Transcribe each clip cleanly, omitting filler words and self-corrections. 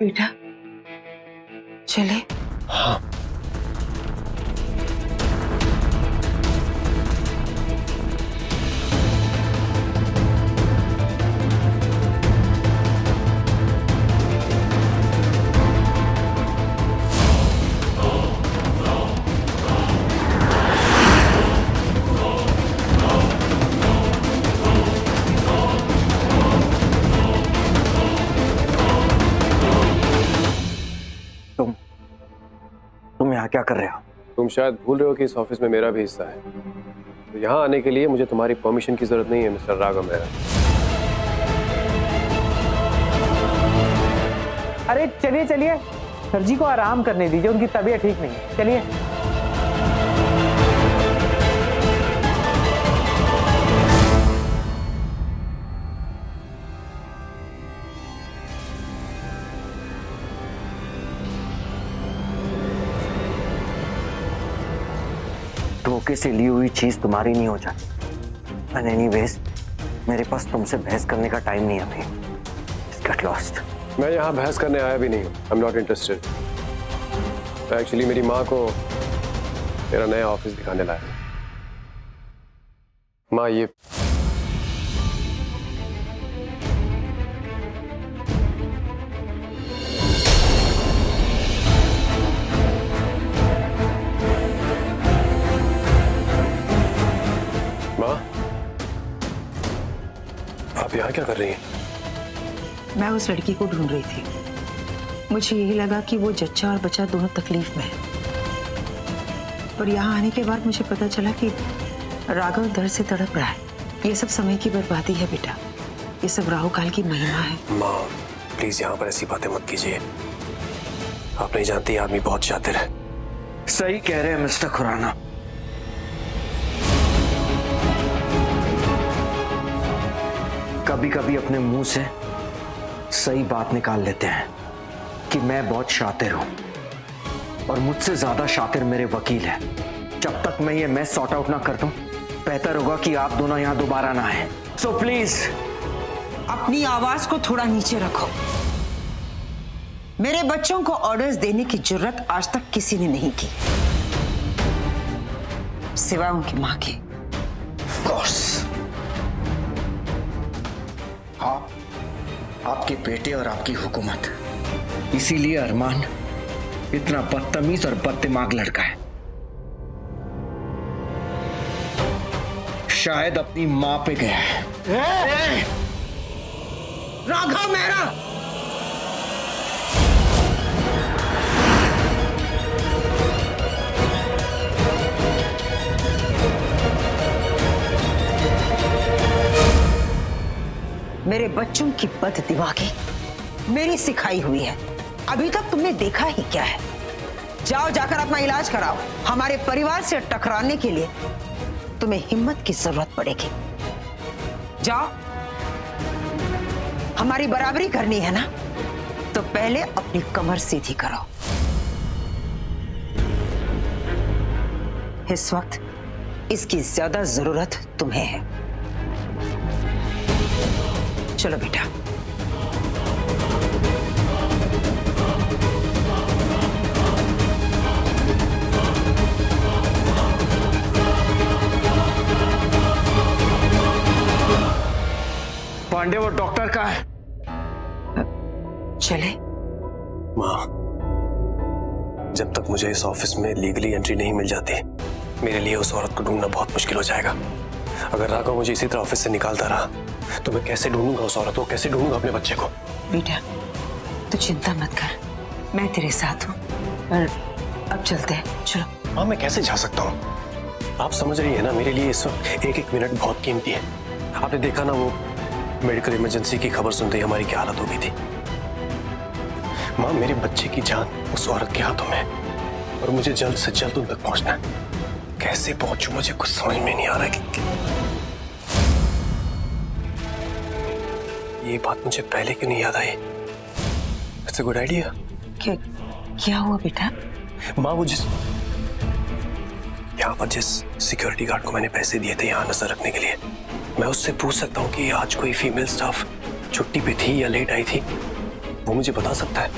बेटा चले। हाँ तुम यहाँ क्या कर रहे हो? तुम शायद भूल रहे हो कि इस ऑफिस में मेरा भी हिस्सा है। तो यहाँ आने के लिए मुझे तुम्हारी परमिशन की जरूरत नहीं है मिस्टर राघव मेहरा। अरे चलिए चलिए, सर जी को आराम करने दीजिए, उनकी तबीयत ठीक नहीं है। चलिए। धोखे से ली हुई चीज तुम्हारी नहीं हो जाती। एंड एनीवेज, मेरे पास तुमसे बहस करने का टाइम नहीं है अभी। Get lost. मैं यहाँ बहस करने आया भी नहीं हूँ। I am not interested. Actually मेरी माँ को मेरा नया ऑफिस दिखाने लाया। माँ ये माँ, आप यहाँ क्या कर रही हैं? मैं उस लड़की को ढूंढ रही थी। मुझे यही लगा कि वो जच्चा और बच्चा दोनों तकलीफ में है। पर यहाँ आने के बाद मुझे पता चला कि राघव दर्द से तड़प रहा है। ये सब समय की बर्बादी है बेटा। ये सब राहु काल की महिमा है। माँ प्लीज यहाँ पर ऐसी बातें मत कीजिए। आप नहीं जानती आदमी बहुत शातिर है। सही कह रहे हैं मिस्टर खुराना। कभी कभी अपने मुंह से सही बात निकाल लेते हैं कि मैं बहुत शातिर हूं और मुझसे ज्यादा शातिर मेरे वकील हैं। जब तक मैं ये मैस सॉर्ट आउट ना कर दूं, बेहतर होगा कि आप दोनों यहां दोबारा ना आए। सो प्लीज अपनी आवाज को थोड़ा नीचे रखो। मेरे बच्चों को ऑर्डर्स देने की जरूरत आज तक किसी ने नहीं की, सिवाय उनकी मां की। कोर्स आपके बेटे और आपकी हुकूमत, इसीलिए अरमान इतना बदतमीज और बददिमाग लड़का है। शायद अपनी मां पे गया है। राघव मेहरा, मेरे बच्चों की बददिमागी मेरी सिखाई हुई है। अभी तक तुमने देखा ही क्या है। जाओ जाकर अपना इलाज कराओ। हमारे परिवार से टकराने के लिए तुम्हें हिम्मत की जरूरत पड़ेगी। जाओ, हमारी बराबरी करनी है ना, तो पहले अपनी कमर सीधी करो। इस वक्त इसकी ज्यादा जरूरत तुम्हें है। चलो बेटा। पांडे वो डॉक्टर का है। चले। माँ, जब तक मुझे इस ऑफिस में लीगली एंट्री नहीं मिल जाती, मेरे लिए उस औरत को ढूंढना बहुत मुश्किल हो जाएगा। अगर राघव मुझे इसी तरह ऑफिस से निकालता रहा तो मैं कैसे ढूंढूंगा उस औरत को, कैसे ढूंढूंगा अपने बच्चे को? बेटा तू चिंता मत कर, मैं तेरे साथ हूँ। पर अब चलते हैं, चलो। हाँ, मैं कैसे जा सकता हूँ? आप समझ रही है ना, मेरे लिए इस वक्त एक एक मिनट बहुत कीमती है। आपने देखा ना, वो मेडिकल इमरजेंसी की खबर सुनते ही हमारी क्या हालत हो गई थी। माँ, मेरे बच्चे की जान उस औरत के हाथों में है और मुझे जल्द से जल्द उन तक पहुंचना है। कैसे पहुंचूं, मुझे कुछ समझ में नहीं आ रहा है कि ये बात मुझे पहले क्यों नहीं याद आई। It's a good idea. क्या हुआ बेटा? माँ, वो यहाँ पर जिस सिक्योरिटी गार्ड को मैंने पैसे दिए थे यहाँ नजर रखने के लिए, मैं उससे पूछ सकता हूँ कि आज कोई फीमेल स्टाफ छुट्टी पे थी या लेट आई थी? वो मुझे बता सकता है।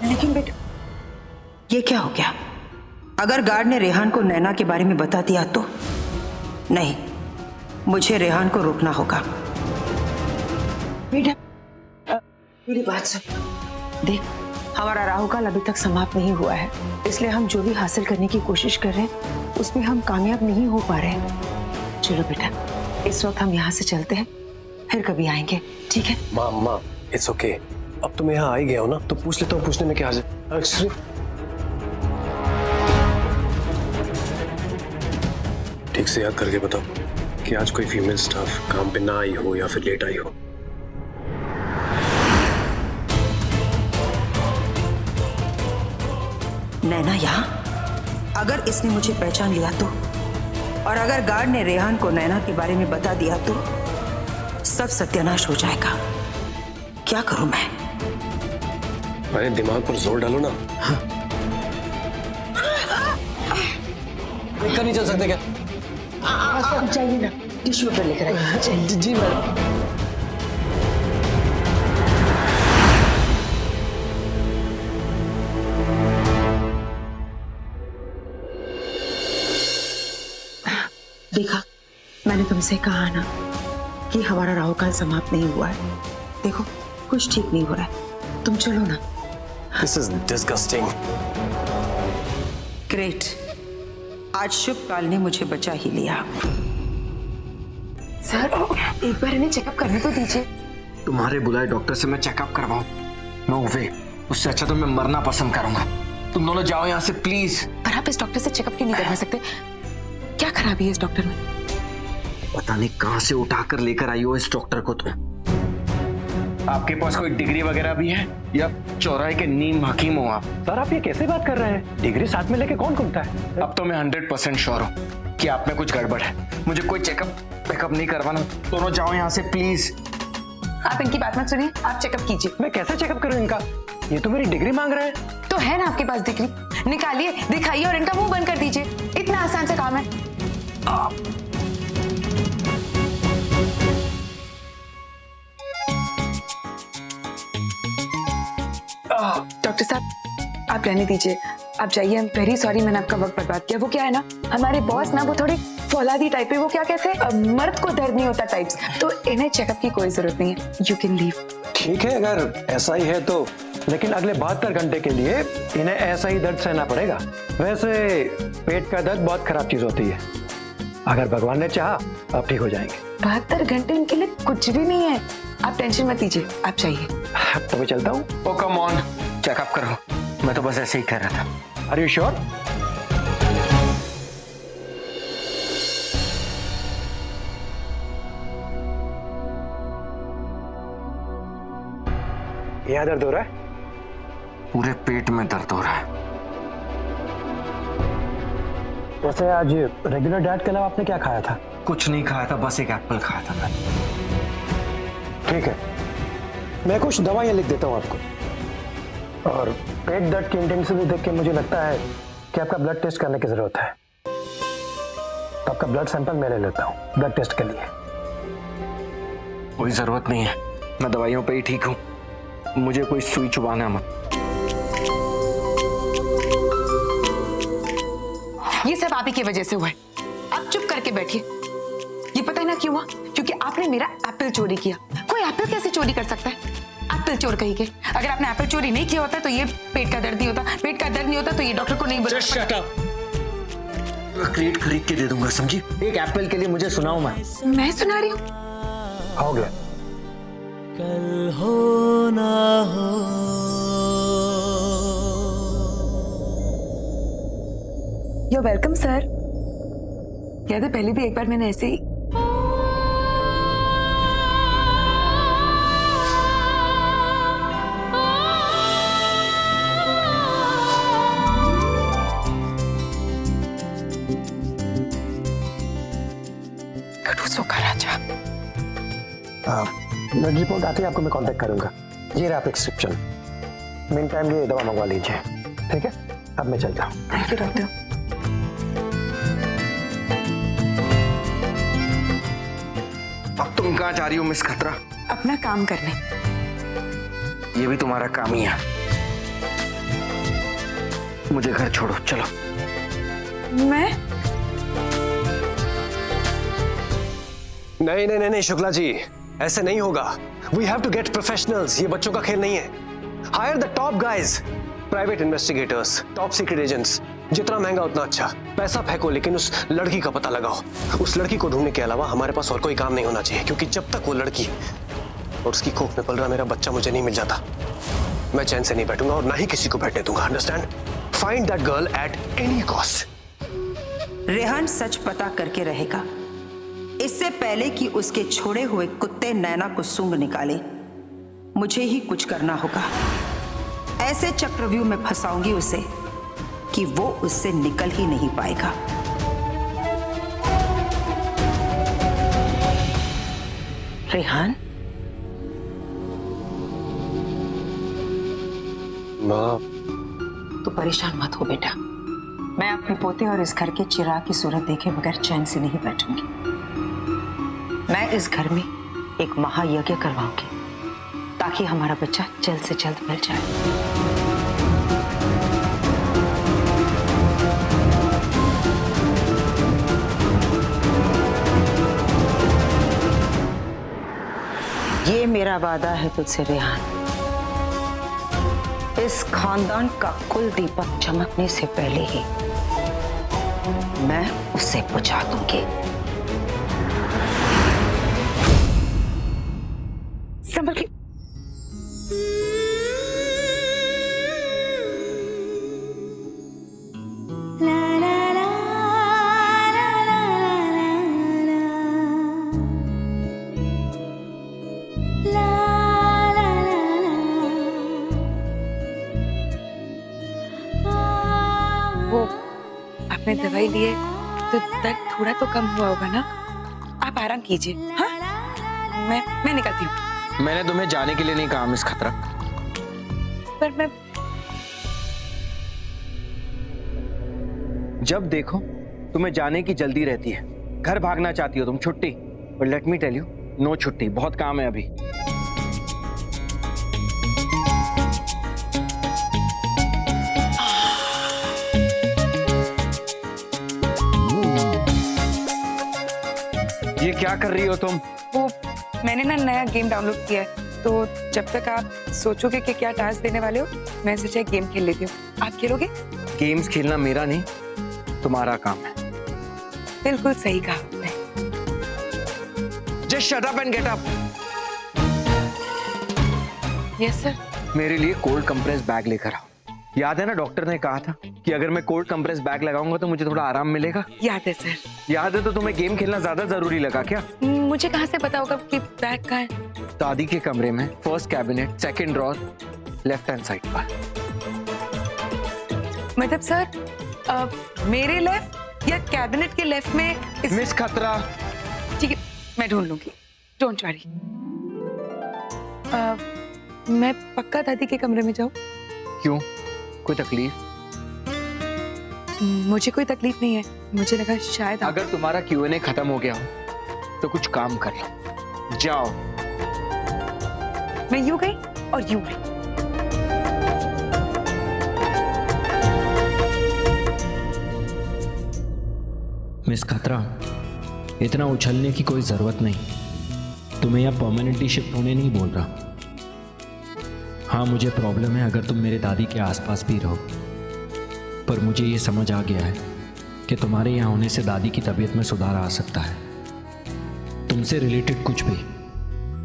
लेकिन बेटा ये क्या हो गया? अगर गार्ड ने रेहान को नैना के बारे में बता दिया तो? नहीं, मुझे रेहान को रोकना होगा। बेटा मेरी बात सुन। देख, हमारा राहुकाल अभी तक समाप्त नहीं हुआ है, इसलिए हम जो भी हासिल करने की कोशिश कर रहे हैं उसमें हम कामयाब नहीं हो पा रहे हैं। चलो बेटा, इस वक्त हम यहाँ से चलते हैं, फिर कभी आएंगे, ठीक है? माँ इट्स ओके। अब तुम यहाँ आ ही गए हो ना, तो पूछ लेता हूँ, पूछने में क्या है। एक्चुअली ठीक से याद करके बताओ कि आज कोई फीमेल स्टाफ काम पे ना आई हो या फिर लेट आई हो। नैना यहाँ? अगर इसने मुझे पहचान लिया तो, और अगर गार्ड ने रेहान को नैना के बारे में बता दिया तो सब सत्यानाश हो जाएगा। क्या करूं मैं? अरे दिमाग पर जोर डालो ना। लेकर नहीं चल सकते क्या? चाहिए ना, टिश्यू पेपर लेकर आइए। जी मैडम। देखा, मैंने तुमसे कहा ना कि हमारा राहुकाल समाप्त नहीं हुआ है। देखो, कुछ ठीक नहीं हो रहा है। तुम चलो ना। This is disgusting. ग्रेट, आज शुभ काल ने मुझे बचा ही लिया। सर, एक बार इन्हें चेकअप करने तो दीजिए। तुम्हारे बुलाए डॉक्टर से मैं चेकअप करवाऊं? नो वे, उससे अच्छा तो मैं मरना पसंद करूंगा। तुम दोनों जाओ यहाँ से प्लीज। पर आप इस डॉक्टर से चेकअप क्यों नहीं करवा सकते? क्या खराबी है इस डॉक्टर में? पता नहीं कहां से उठाकर लेकर आई हो इस डॉक्टर को तुम। आपके पास कोई डिग्री वगैरह भी है या चौराहे के नीम हकीम हो आप? सर आप ये कैसे बात कर रहे हैं? डिग्री साथ में लेके कौन घूमता है? अब तो मैं 100% श्योर हूँ कि आप में कुछ गड़बड़ है। मुझे कोई चेकअप नहीं करवाना। दोनों जाओ यहाँ से प्लीज। आप इनकी बात मत सुनिए, आप चेकअप कीजिए। मैं कैसे चेकअप करूं इनका? ये तो मेरी डिग्री मांग रहे हैं। तो है ना आपके पास डिग्री, निकालिए, दिखाइए और इनका मुंह बंद कर दीजिए। इतना आसान सा काम है। डॉक्टर साहब, आप रहने दीजिए, आप जाइए। आई एम वेरी सॉरी, मैंने आपका वक्त बर्बाद किया। वो क्या है ना, हमारे बॉस ना वो थोड़ी फौलादी टाइप है। वो क्या कहते हैं, मर्द को दर्द नहीं होता टाइप्स। तो इन्हें चेकअप की कोई जरूरत नहीं है। You can leave. ठीक है, अगर ऐसा ही है तो, लेकिन अगले 72 घंटे के लिए इन्हें ऐसा ही दर्द सहना पड़ेगा। वैसे पेट का दर्द बहुत खराब चीज होती है, अगर भगवान ने चाहा आप ठीक हो जाएंगे। 72 घंटे इनके लिए कुछ भी नहीं है। आप टेंशन मत लीजिए, आप चाहिए। तो मैं चलता हूँ। ओ कम ऑन, चेकअप करो। मैं तो बस ऐसे ही कह रहा था। Are you sure? यहाँ दर्द हो रहा है? पूरे पेट में दर्द हो रहा है। वैसे आज रेगुलर डाइट के अलावा आपने क्या खाया था? कुछ नहीं खाया था, बस एक एप्पल खाया था मैंने। ठीक है, मैं कुछ दवाइयाँ लिख देता हूँ आपको। और पेट दर्द की इंटेंसिटी देख के मुझे लगता है कि आपका ब्लड टेस्ट करने की जरूरत है। तो आपका ब्लड सैंपल मैं ले लेता हूँ ब्लड टेस्ट के लिए। कोई जरूरत नहीं है, मैं दवाइयों पे ही ठीक हूँ। मुझे कोई सुई चुबाना मत। ये सब आप ही की वजह से हुआ है। आप चुप करके बैठिए। ये पता है ना क्यों हुआ? क्योंकि आपने मेरा एप्पल चोरी किया। कोई एप्पल कैसे चोरी कर सकता है? एप्पल चोर कहीं के। अगर आपने एप्पल चोरी नहीं किया होता तो ये पेट का दर्द नहीं होता। पेट का दर्द नहीं होता तो ये डॉक्टर को नहीं बता। Shut up. क्रेट खरीद के दे दूंगा, समझी? एक एप्पल के लिए मुझे सुनाओ मैं सुना रही हूँ। हो गया। कल हो ना हो, You're वेलकम सर। याद है पहले भी एक बार मैंने ऐसे ही खड़ूसों का राजा। ब्लड रिपोर्ट आते ही आपको मैं कांटेक्ट करूंगा। ये रहा प्रिस्क्रिप्शन। मीन टाइम ये दवा मंगवा लीजिए, ठीक है? अब मैं चलता हूँ। Thank you doctor. अब तुम कहाँ जा रही हो मिस खतरा? अपना काम करने। ये भी तुम्हारा काम ही है। मुझे घर छोड़ो, चलो। मैं नहीं नहीं नहीं नहीं शुक्ला जी, ऐसे नहीं होगा। We have to get professionals. ये बच्चों का खेल नहीं है। Hire the top guys, private investigators, top secret agents. जितना महंगा उतना अच्छा। पैसा फेंको लेकिन उस लड़की का पता लगाओ। उस लड़की को ढूंढने के अलावा हमारे पास और कोई काम नहीं होना चाहिए, क्योंकि जब तक वो लड़की और उसकी कोख में पल रहा मेरा बच्चा मुझे नहीं मिल जाता, मैं चैन से नहीं बैठूंगा और ना ही किसी को बैठने दूंगा। Understand? Find that girl at any cost. Rehan सच पता करके रहेगा। इससे पहले कि उसके छोड़े हुए कुत्ते नैना को सूंघ निकाले, मुझे ही कुछ करना होगा। ऐसे चक्रव्यूह में फंसाऊंगी उसे कि वो उससे निकल ही नहीं पाएगा। रेहान, माँ, तू परेशान मत हो बेटा। मैं अपने पोते और इस घर के चिराग की सूरत देखे बगैर चैन से नहीं बैठूंगी। मैं इस घर में एक महायज्ञ करवाऊंगी ताकि हमारा बच्चा जल्द से जल्द मिल जाए। ये मेरा वादा है तुझसे रेहान। इस खानदान का कुल दीपक चमकने से पहले ही मैं उसे बुझा दूंगी। संभल के। वो आपने दवाई लिए तो दर्द थोड़ा तो कम हुआ होगा ना? आप आराम कीजिए। हाँ, मैं निकलती हूँ। मैंने तुम्हें जाने के लिए नहीं कहा मिस खतरा। पर मैं जब देखो तुम्हें जाने की जल्दी रहती है, घर भागना चाहती हो तुम, छुट्टी। और let me tell you, no छुट्टी, बहुत काम है अभी। ये क्या कर रही हो तुम? वो मैंने ना नया गेम डाउनलोड किया है, तो जब तक आप सोचोगे कि क्या टास्क देने वाले हो, मैं सोचा गेम खेल लेती हूँ। आप खेलोगे? गेम्स खेलना मेरा नहीं, तुम्हारा काम है। बिल्कुल सही कहा आपने। Just shut up and get up. Yes sir. मेरे लिए कोल्ड कंप्रेस बैग लेकर आओ। याद है ना, डॉक्टर ने कहा था कि अगर मैं कोल्ड कंप्रेस बैग लगाऊंगा तो मुझे थोड़ा आराम मिलेगा। याद है सर। याद है तो तुम्हें गेम खेलना ज्यादा जरूरी लगा क्या? मुझे कहाँ से पता होगा कि बैग कहाँ है? दादी के कमरे में, first cabinet, second drawer, left hand side पर। मतलब सर मेरे लेफ्ट या कैबिनेट के लेफ्ट में मिस खतरा। ठीक है, मैं ढूंढ लूंगी, डोंट वरी। मैं पक्का दादी के कमरे में जाऊं? क्यों, कोई तकलीफ? मुझे कोई तकलीफ नहीं है। मुझे लगा शायद अगर तुम्हारा Q&A खत्म हो गया हो तो कुछ काम कर लो, जाओ। मैं यूं गई और यूं गई। मिस खतरा, इतना उछलने की कोई जरूरत नहीं। तुम्हें यहाँ परमानेंटली शिफ्ट होने नहीं बोल रहा। हाँ, मुझे प्रॉब्लम है अगर तुम मेरे दादी के आसपास भी रहो, पर मुझे ये समझ आ गया है कि तुम्हारे यहाँ होने से दादी की तबीयत में सुधार आ सकता है। तुमसे रिलेटेड कुछ भी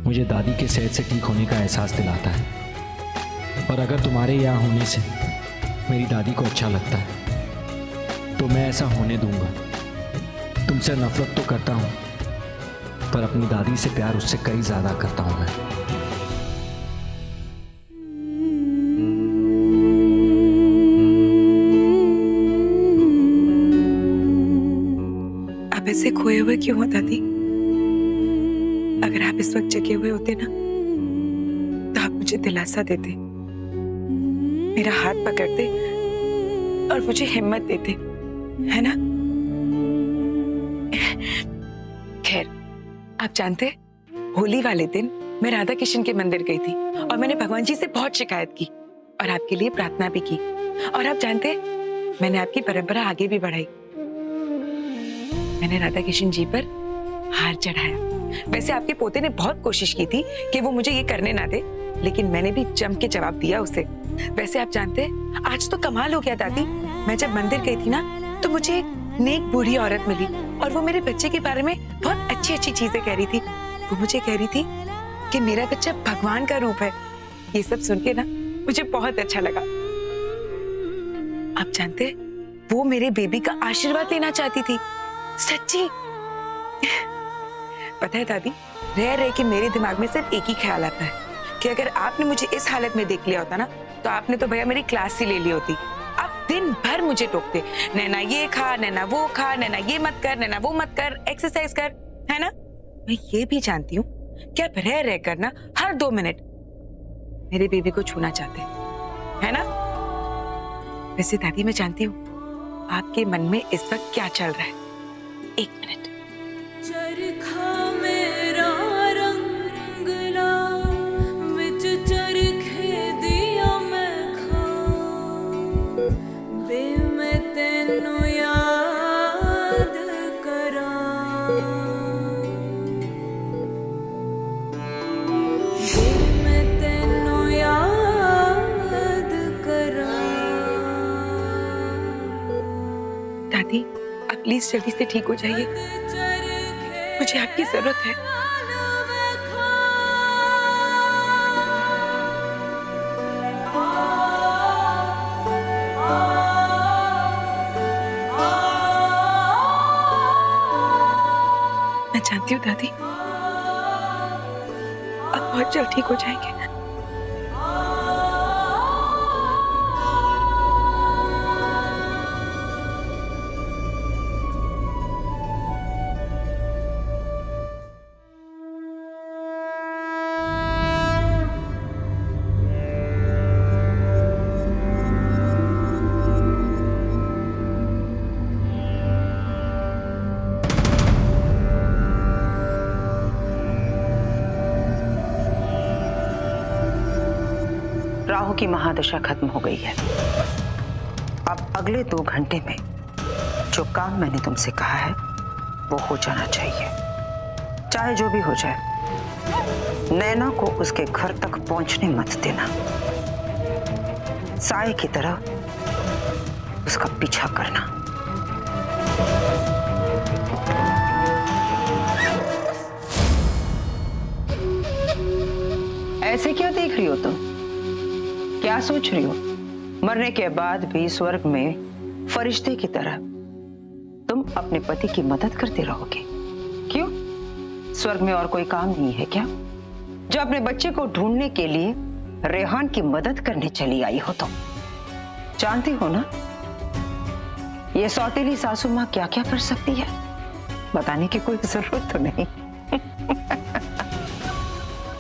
मुझे दादी के सेहत से ठीक होने का एहसास दिलाता है। और अगर तुम्हारे यहाँ होने से मेरी दादी को अच्छा लगता है तो मैं ऐसा होने दूंगा। तुमसे नफरत तो करता हूँ, पर अपनी दादी से प्यार उससे कई ज्यादा करता हूँ मैं। आप ऐसे खोए हुए क्यों हो दादी? अगर आप इस वक्त जगे हुए होते ना तो आप मुझे दिलासा देते, मेरा हाथ पकड़ते और मुझे हिम्मत देते, है ना? खैर, आप जानते, होली वाले दिन मैं राधा किशन के मंदिर गई थी और मैंने भगवान जी से बहुत शिकायत की और आपके लिए प्रार्थना भी की। और आप जानते, मैंने आपकी परंपरा आगे भी बढ़ाई। मैंने राधा किशन जी पर हार चढ़ाया। वैसे आपके पोते ने बहुत कोशिश की थी कि वो मुझे ये करने ना दे, लेकिन मैंने भी जम के जवाब दिया उसे। वैसे आप जानते, आज तो कमाल हो गया दादी। मैं जब मंदिर गई थी ना, तो मुझे एक नेक बूढ़ी औरत मिली और वो मेरे बच्चे के बारे में बहुत अच्छी अच्छी चीजें कह रही थी। वो मुझे कह रही थी कि मेरा बच्चा भगवान का रूप है। ये सब सुन के ना मुझे बहुत अच्छा लगा। आप जानते, वो मेरे बेबी का आशीर्वाद लेना चाहती थी, सच्ची। पता है दादी, रह रह के मेरे दिमाग में सिर्फ एक ही ख्याल आता है कि अगर आपने मुझे इस हालत में देख लिया होता ना, तो आपने तो भैया मेरी क्लास ही ले ली होती। आप दिन भर मुझे टोकते, नैना ये खा, नैना वो खा, नैना ये मत कर, नैना वो मत कर, एक्सरसाइज कर, है ना। मैं ये भी जानती हूँ कि आप रह रह कर ना हर 2 मिनट मेरे बेबी को छूना चाहते हैं, है ना। वैसे दादी, मैं जानती हूँ आपके मन में इस वक्त क्या चल रहा है। 1 मिनट। चरखा मेरा रंगला विच चरखे दिया मैं खा वे मैं तेनू याद करा वे मैं तेनू याद करा। दादी, आप प्लीज जल्दी से ठीक हो जाइए, मुझे आपकी जरूरत है। मैं जानती हूँ दादी, आप बहुत जल्द ठीक हो जाएंगे। राहु की महादशा खत्म हो गई है। अब अगले 2 घंटे में जो काम मैंने तुमसे कहा है वो हो जाना चाहिए, चाहे जो भी हो जाए। नैना को उसके घर तक पहुंचने मत देना। साए की तरह उसका पीछा करना। ऐसे क्या देख रही हो तुम? क्या सोच रही हो? मरने के बाद भी स्वर्ग में फरिश्ते की तरह तुम अपने पति की मदद करते रहोगे? क्यों? स्वर्ग में और कोई काम नहीं है क्या? जो अपने बच्चे को ढूंढने के लिए रेहान की मदद करने चली आई हो तुम? जानती हो ना, ये सौतेली सासू माँ क्या क्या कर सकती है? बताने की कोई जरूरत तो नहीं।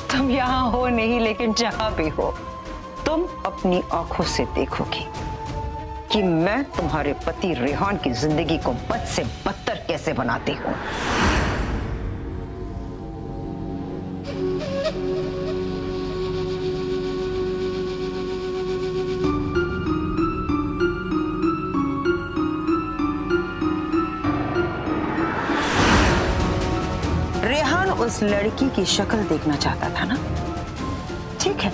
तुम यहाँ हो नहीं, लेकिन जहां भी हो तुम अपनी आंखों से देखोगी कि मैं तुम्हारे पति रेहान की जिंदगी को बद से बदतर कैसे बनाती हूं। रेहान उस लड़की की शक्ल देखना चाहता था ना? ठीक है,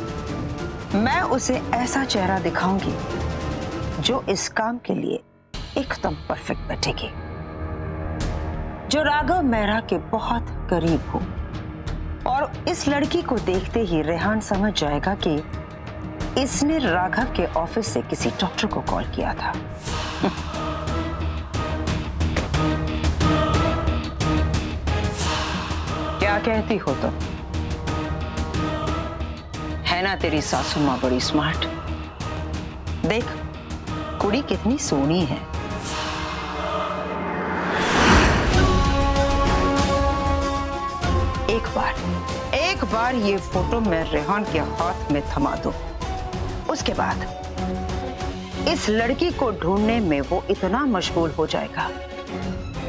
मैं उसे ऐसा चेहरा दिखाऊंगी जो इस काम के लिए एकदम परफेक्ट बैठेगी, जो राघव मेहरा के बहुत करीब हो। और इस लड़की को देखते ही रेहान समझ जाएगा कि इसने राघव के ऑफिस से किसी डॉक्टर को कॉल किया था। क्या कहती हो तुम? है ना तेरी सासू माँ बड़ी स्मार्ट? देख, कुड़ी कितनी सोनी है। एक बार ये फोटो मैं रेहान के हाथ में थमा दूं, उसके बाद इस लड़की को ढूंढने में वो इतना मशगूल हो जाएगा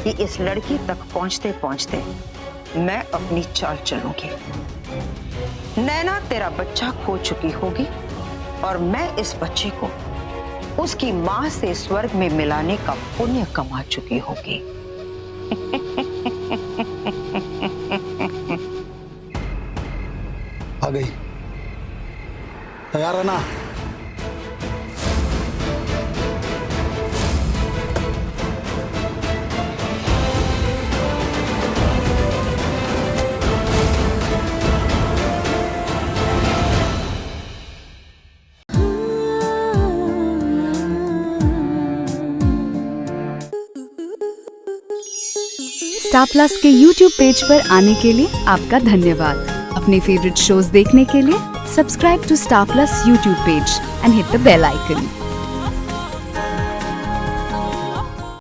कि इस लड़की तक पहुंचते पहुंचते मैं अपनी चाल चलूंगी। नैना तेरा बच्चा खो चुकी होगी और मैं इस बच्चे को उसकी माँ से स्वर्ग में मिलाने का पुण्य कमा चुकी होगी। आ गई, तैयार है ना? स्टार प्लस के YouTube पेज पर आने के लिए आपका धन्यवाद। अपने फेवरेट शोज देखने के लिए subscribe to Star Plus YouTube page and hit the bell icon.